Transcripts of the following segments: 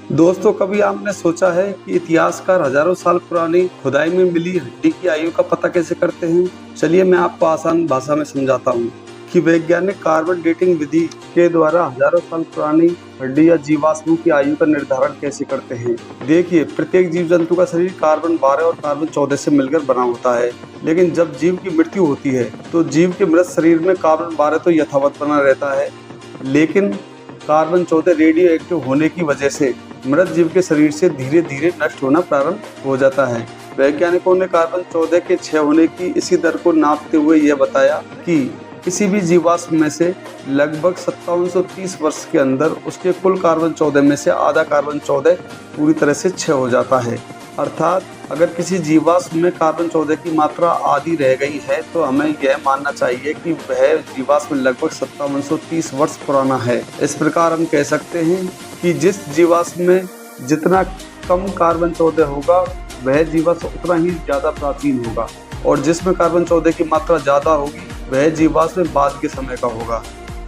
दोस्तों, कभी आपने सोचा है कि इतिहासकार हजारों साल पुरानी खुदाई में मिली हड्डी की आयु का पता कैसे करते हैं? चलिए मैं आपको आसान भाषा में समझाता हूँ कि वैज्ञानिक कार्बन डेटिंग विधि के द्वारा हजारों साल पुरानी हड्डी या जीवाश्मों की आयु का निर्धारण कैसे करते हैं। देखिए, प्रत्येक जीव जंतु का शरीर कार्बन 12 और कार्बन 14 से मिलकर बना होता है, लेकिन जब जीव की मृत्यु होती है तो जीव के मृत शरीर में कार्बन 12 तो यथावत बना रहता है, लेकिन कार्बन 14 रेडियो एक्टिव होने की वजह से मृत जीव के शरीर से धीरे धीरे नष्ट होना प्रारंभ हो जाता है। वैज्ञानिकों ने कार्बन 14 के क्षय होने की इसी दर को नापते हुए यह बताया कि किसी भी जीवाश्म में से लगभग 5730 वर्ष के अंदर उसके कुल कार्बन 14 में से आधा कार्बन 14 पूरी तरह से क्षय हो जाता है। अर्थात अगर किसी जीवाश्म में कार्बन 14 की मात्रा आधी रह गई है तो हमें यह मानना चाहिए कि वह जीवाश्म लगभग 5730 वर्ष पुराना है। इस प्रकार हम कह सकते हैं कि जिस जीवाश्म में जितना कम कार्बन 14 होगा वह जीवाश्म उतना ही ज़्यादा प्राचीन होगा, और जिसमें कार्बन 14 की मात्रा ज़्यादा होगी वह जीवाश्म बाद के समय का होगा।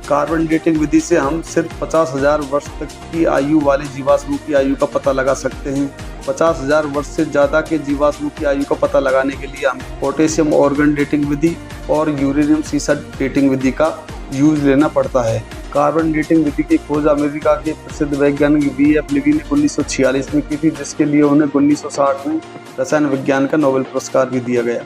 कार्बन डेटिंग विधि से हम सिर्फ 50,000 वर्ष तक की आयु वाले जीवाश्मों की आयु का पता लगा सकते हैं। 50,000 वर्ष से ज़्यादा के जीवाश्मों की आयु का पता लगाने के लिए हमें पोटेशियम ऑर्गन डेटिंग विधि और यूरेनियम सीसा डेटिंग विधि का यूज लेना पड़ता है। कार्बन डेटिंग विधि की खोज अमेरिका के प्रसिद्ध वैज्ञानिक V.F. लेवी ने 1946 में की थी, जिसके लिए उन्हें 1960 में रसायन विज्ञान का नोबेल पुरस्कार भी दिया गया।